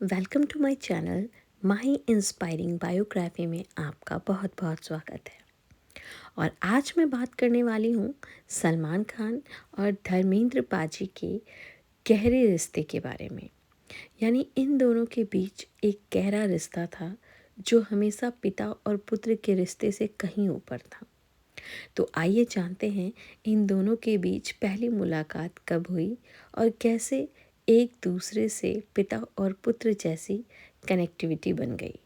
Welcome to my channel. Mahi inspiring biography में आपका बहुत बहुत स्वागत है। और आज मैं बात करने वाली हूँ सलमान खान और धर्मेंद्र पाजी के गहरे रिश्ते के बारे में। यानी इन दोनों के बीच एक गहरा रिश्ता था जो हमेशा पिता और पुत्र के रिश्ते से कहीं ऊपर था। तो आइए जानते हैं इन दोनों के बीच पहली मुलाकात कब हुई और कैसे एक दूसरे से पिता और पुत्र जैसी कनेक्टिविटी बन गई।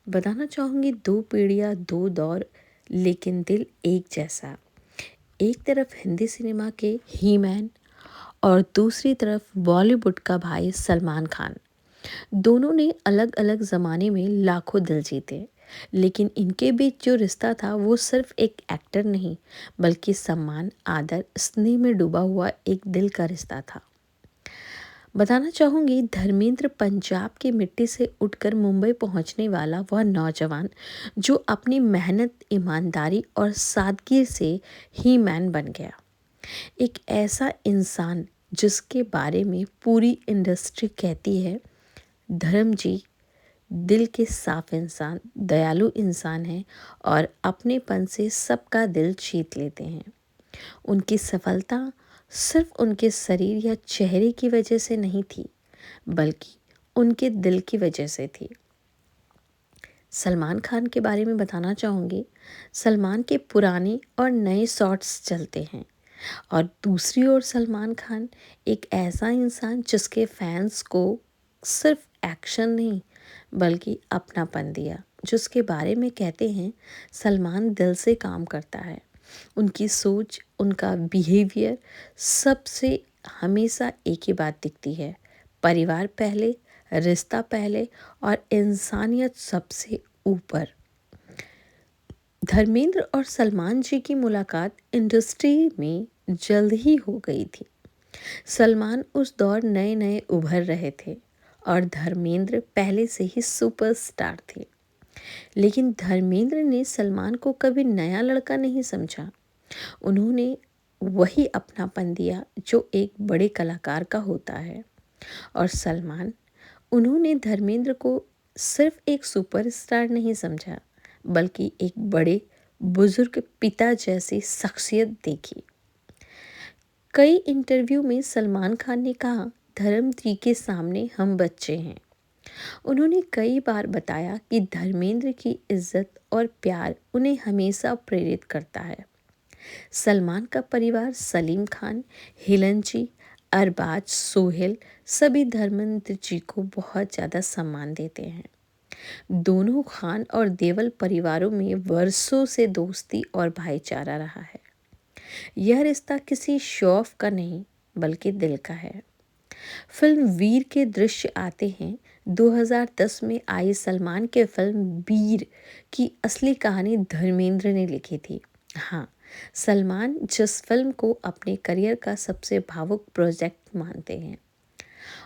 बताना चाहूँगी, दो पीढ़ियाँ, दो दौर, लेकिन दिल एक जैसा। एक तरफ हिंदी सिनेमा के ही मैन और दूसरी तरफ बॉलीवुड का भाई सलमान खान। दोनों ने अलग अलग ज़माने में लाखों दिल जीते, लेकिन इनके बीच जो रिश्ता था वो सिर्फ एक एक्टर नहीं, बल्कि सम्मान, आदर, स्नेह में डूबा हुआ एक दिल का रिश्ता था। बताना चाहूँगी, धर्मेंद्र पंजाब की मिट्टी से उठकर मुंबई पहुंचने वाला वह नौजवान जो अपनी मेहनत, ईमानदारी और सादगी से ही मैन बन गया। एक ऐसा इंसान जिसके बारे में पूरी इंडस्ट्री कहती है, धर्म जी दिल के साफ इंसान, दयालु इंसान है और अपनेपन से सबका दिल जीत लेते हैं। उनकी सफलता सिर्फ उनके शरीर या चेहरे की वजह से नहीं थी, बल्कि उनके दिल की वजह से थी। सलमान खान के बारे में बताना चाहूँगी, सलमान के पुराने और नए शॉट्स चलते हैं और दूसरी ओर सलमान खान एक ऐसा इंसान जिसके फैंस को सिर्फ एक्शन नहीं बल्कि अपनापन दिया, जिसके बारे में कहते हैं सलमान दिल से काम करता है। उनकी सोच, उनका बिहेवियर, सबसे हमेशा एक ही बात दिखती है, परिवार पहले, रिश्ता पहले और इंसानियत सबसे ऊपर। धर्मेंद्र और सलमान जी की मुलाकात इंडस्ट्री में जल्द ही हो गई थी। सलमान उस दौर नए नए उभर रहे थे और धर्मेंद्र पहले से ही सुपरस्टार थे। लेकिन धर्मेंद्र ने सलमान को कभी नया लड़का नहीं समझा। उन्होंने वही अपनापन दिया जो एक बड़े कलाकार का होता है। और सलमान, उन्होंने धर्मेंद्र को सिर्फ एक सुपरस्टार नहीं समझा, बल्कि एक बड़े बुजुर्ग पिता जैसी शख्सियत देखी। कई इंटरव्यू में सलमान खान ने कहा, धर्म जी के सामने हम बच्चे हैं। उन्होंने कई बार बताया कि धर्मेंद्र की इज्जत और प्यार उन्हें हमेशा प्रेरित करता है। सलमान का परिवार सलीम खान, हिलन जी, अरबाज, सोहेल सभी धर्मेंद्र जी को बहुत ज़्यादा सम्मान देते हैं। दोनों खान और देवल परिवारों में वर्षों से दोस्ती और भाईचारा रहा है। यह रिश्ता किसी शो ऑफ का नहीं बल्कि दिल का है। फिल्म वीर के दृश्य आते हैं। 2010 में आई सलमान के फिल्म वीर की असली कहानी धर्मेंद्र ने लिखी थी। हाँ, सलमान जिस फिल्म को अपने करियर का सबसे भावुक प्रोजेक्ट मानते हैं,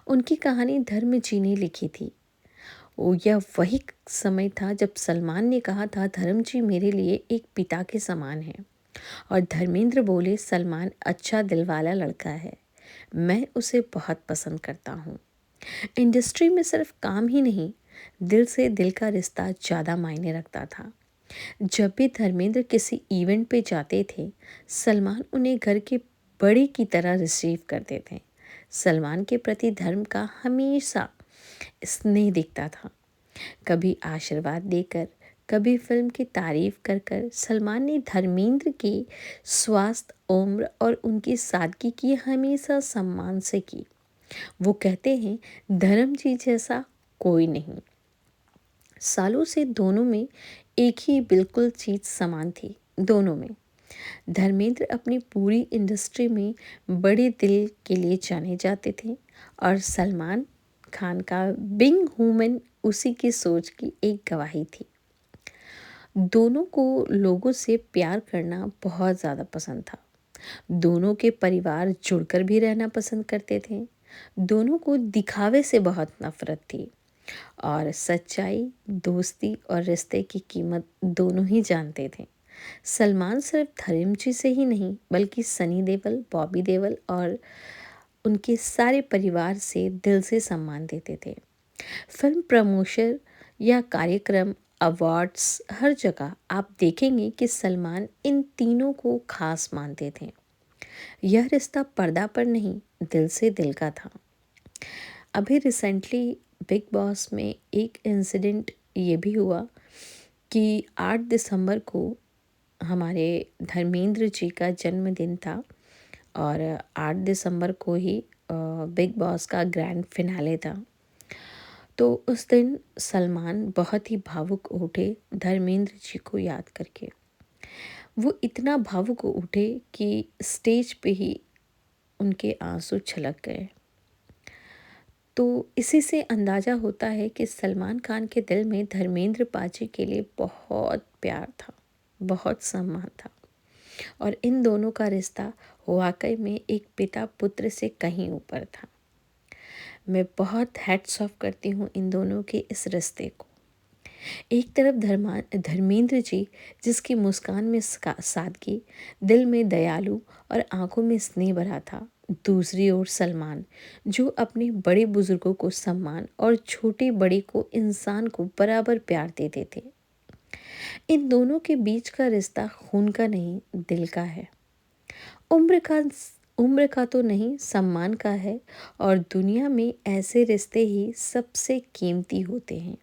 उनकी कहानी धर्म जी ने लिखी थी। यह वही समय था जब सलमान ने कहा था, धर्म जी मेरे लिए एक पिता के समान है। और धर्मेंद्र बोले, सलमान अच्छा दिल वाला लड़का है, मैं उसे बहुत पसंद करता हूँ। इंडस्ट्री में सिर्फ काम ही नहीं, दिल से दिल का रिश्ता ज़्यादा मायने रखता था। जब भी धर्मेंद्र किसी इवेंट पे जाते थे, सलमान उन्हें घर के बड़े की तरह रिसीव करते थे। सलमान के प्रति धर्म का हमेशा स्नेह दिखता था, कभी आशीर्वाद देकर, कभी फिल्म की तारीफ कर कर। सलमान ने धर्मेंद्र के स्वास्थ्य, उम्र और उनकी सादगी की हमेशा सम्मान से की। वो कहते हैं, धर्म जी जैसा कोई नहीं। सालों से दोनों में एक ही बिल्कुल चीज़ समान थी। दोनों में धर्मेंद्र अपनी पूरी इंडस्ट्री में बड़े दिल के लिए जाने जाते थे और सलमान खान का बिंग ह्यूमन उसी की सोच की एक गवाही थी। दोनों को लोगों से प्यार करना बहुत ज़्यादा पसंद था। दोनों के परिवार जुड़कर भी रहना पसंद करते थे। दोनों को दिखावे से बहुत नफरत थी और सच्चाई, दोस्ती और रिश्ते की कीमत दोनों ही जानते थे। सलमान सिर्फ धर्मजी से ही नहीं बल्कि सनी देओल, बॉबी देओल और उनके सारे परिवार से दिल से सम्मान देते थे। फिल्म प्रमोशन या कार्यक्रम, अवार्ड्स, हर जगह आप देखेंगे कि सलमान इन तीनों को खास मानते थे। यह रिश्ता पर्दा पर नहीं, दिल से दिल का था। अभी रिसेंटली बिग बॉस में एक इंसिडेंट ये भी हुआ कि 8 दिसंबर को हमारे धर्मेंद्र जी का जन्मदिन था और 8 दिसंबर को ही बिग बॉस का ग्रैंड फिनाले था। तो उस दिन सलमान बहुत ही भावुक उठे धर्मेंद्र जी को याद करके। वो इतना भावुक उठे कि स्टेज पे ही उनके आंसू छलक गए। तो इसी से अंदाज़ा होता है कि सलमान खान के दिल में धर्मेंद्र पाजी के लिए बहुत प्यार था, बहुत सम्मान था और इन दोनों का रिश्ता वाकई में एक पिता पुत्र से कहीं ऊपर था। मैं बहुत हैट्स ऑफ करती हूँ इन दोनों के इस रिश्ते को। एक तरफ धर्मेंद्र जी जिसकी मुस्कान में सादगी, दिल में दयालु और आंखों में स्नेह भरा था, दूसरी ओर सलमान जो अपने बड़े बुजुर्गों को सम्मान और छोटे बड़े को इंसान को बराबर प्यार देते थे। इन दोनों के बीच का रिश्ता खून का नहीं, दिल का है। उम्र का उम्र का तो नहीं, सम्मान का है और दुनिया में ऐसे रिश्ते ही सबसे कीमती होते हैं।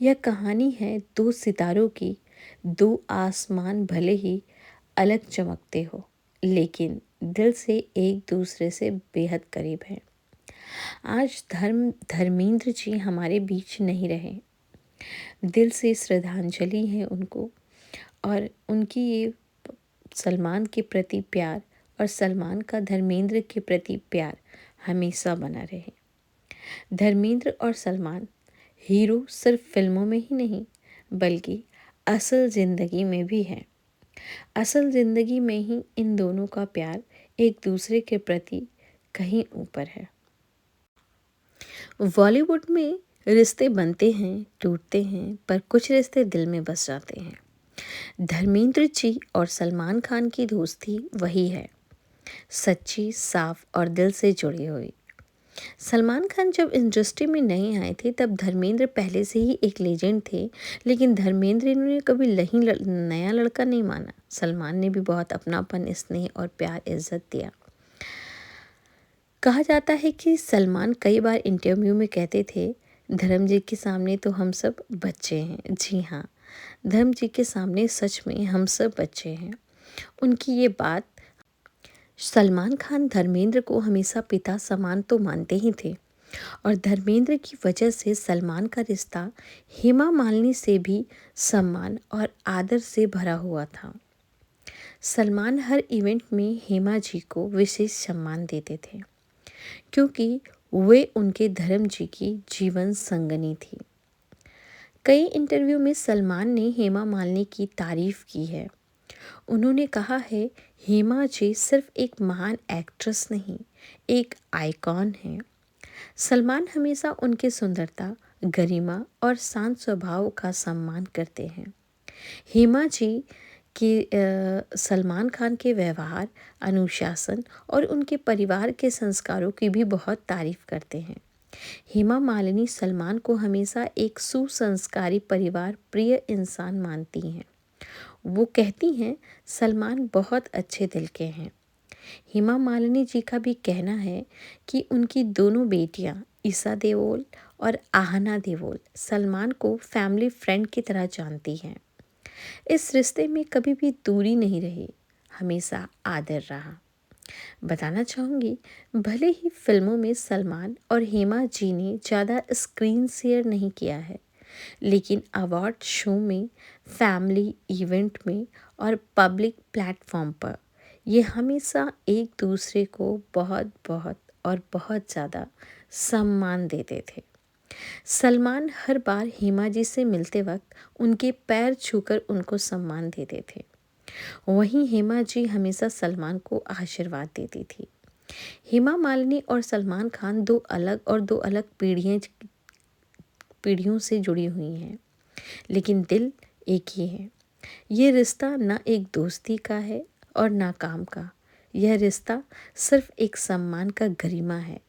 यह कहानी है दो सितारों की, दो आसमान भले ही अलग चमकते हो, लेकिन दिल से एक दूसरे से बेहद करीब हैं। आज धर्मेंद्र जी हमारे बीच नहीं रहे। दिल से श्रद्धांजलि है उनको और उनकी ये सलमान के प्रति प्यार और सलमान का धर्मेंद्र के प्रति प्यार हमेशा बना रहे। धर्मेंद्र और सलमान हीरो सिर्फ फिल्मों में ही नहीं बल्कि असल ज़िंदगी में भी है। असल ज़िंदगी में ही इन दोनों का प्यार एक दूसरे के प्रति कहीं ऊपर है। बॉलीवुड में रिश्ते बनते हैं, टूटते हैं, पर कुछ रिश्ते दिल में बस जाते हैं। धर्मेंद्र जी और सलमान खान की दोस्ती वही है, सच्ची, साफ और दिल से जुड़ी हुई। सलमान खान जब इंडस्ट्री में नए आए थे तब धर्मेंद्र पहले से ही एक लेजेंड थे, लेकिन धर्मेंद्र ने कभी नया लड़का नहीं माना। सलमान ने भी बहुत अपनापन, स्नेह और प्यार इज्जत दिया। कहा जाता है कि सलमान कई बार इंटरव्यू में कहते थे, धर्म जी के सामने तो हम सब बच्चे हैं। जी हाँ, धर्म जी के सामने सच में हम सब बच्चे हैं। उनकी ये बात, सलमान खान धर्मेंद्र को हमेशा पिता समान तो मानते ही थे और धर्मेंद्र की वजह से सलमान का रिश्ता हेमा मालिनी से भी सम्मान और आदर से भरा हुआ था। सलमान हर इवेंट में हेमा जी को विशेष सम्मान देते थे क्योंकि वे उनके धर्म जी की जीवन संगनी थी। कई इंटरव्यू में सलमान ने हेमा मालिनी की तारीफ की है। उन्होंने कहा है, हेमा जी सिर्फ एक महान एक्ट्रेस नहीं, एक आइकॉन है। सलमान हमेशा उनकी सुंदरता, गरिमा और शांत स्वभाव का सम्मान करते हैं। हेमा जी के सलमान खान के व्यवहार, अनुशासन और उनके परिवार के संस्कारों की भी बहुत तारीफ करते हैं। हेमा मालिनी सलमान को हमेशा एक सुसंस्कारी, परिवार प्रिय इंसान मानती हैं। वो कहती हैं, सलमान बहुत अच्छे दिल के हैं। हेमा मालिनी जी का भी कहना है कि उनकी दोनों बेटियां ईशा देओल और आहना देओल सलमान को फैमिली फ्रेंड की तरह जानती हैं। इस रिश्ते में कभी भी दूरी नहीं रही, हमेशा आदर रहा। बताना चाहूँगी, भले ही फिल्मों में सलमान और हेमा जी ने ज़्यादा स्क्रीन शेयर नहीं किया है, लेकिन अवार्ड शो में, फैमिली इवेंट में और पब्लिक प्लेटफॉर्म पर ये हमेशा एक दूसरे को बहुत बहुत और बहुत ज़्यादा सम्मान देते थे। सलमान हर बार हेमा जी से मिलते वक्त उनके पैर छूकर उनको सम्मान देते थे। वहीं हेमा जी हमेशा सलमान को आशीर्वाद देती थी। हेमा मालिनी और सलमान खान दो अलग पीढ़ियों से जुड़ी हुई हैं, लेकिन दिल एक ही है। ये रिश्ता ना एक दोस्ती का है और ना काम का। यह रिश्ता सिर्फ एक सम्मान का गरिमा है।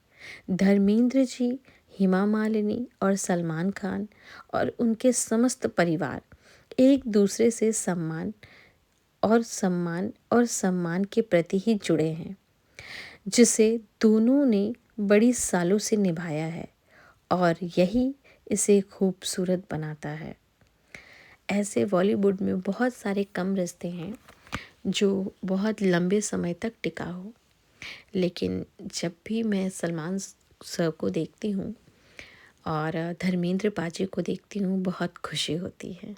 धर्मेंद्र जी हेमा मालिनी और सलमान खान और उनके समस्त परिवार एक दूसरे से सम्मान के प्रति ही जुड़े हैं, जिसे दोनों ने बड़ी सालों से निभाया है और यही इसे खूबसूरत बनाता है। ऐसे बॉलीवुड में बहुत सारे कम रिश्ते हैं जो बहुत लंबे समय तक टिका हो, लेकिन जब भी मैं सलमान सर को देखती हूँ और धर्मेंद्र पाजी को देखती हूँ बहुत खुशी होती है।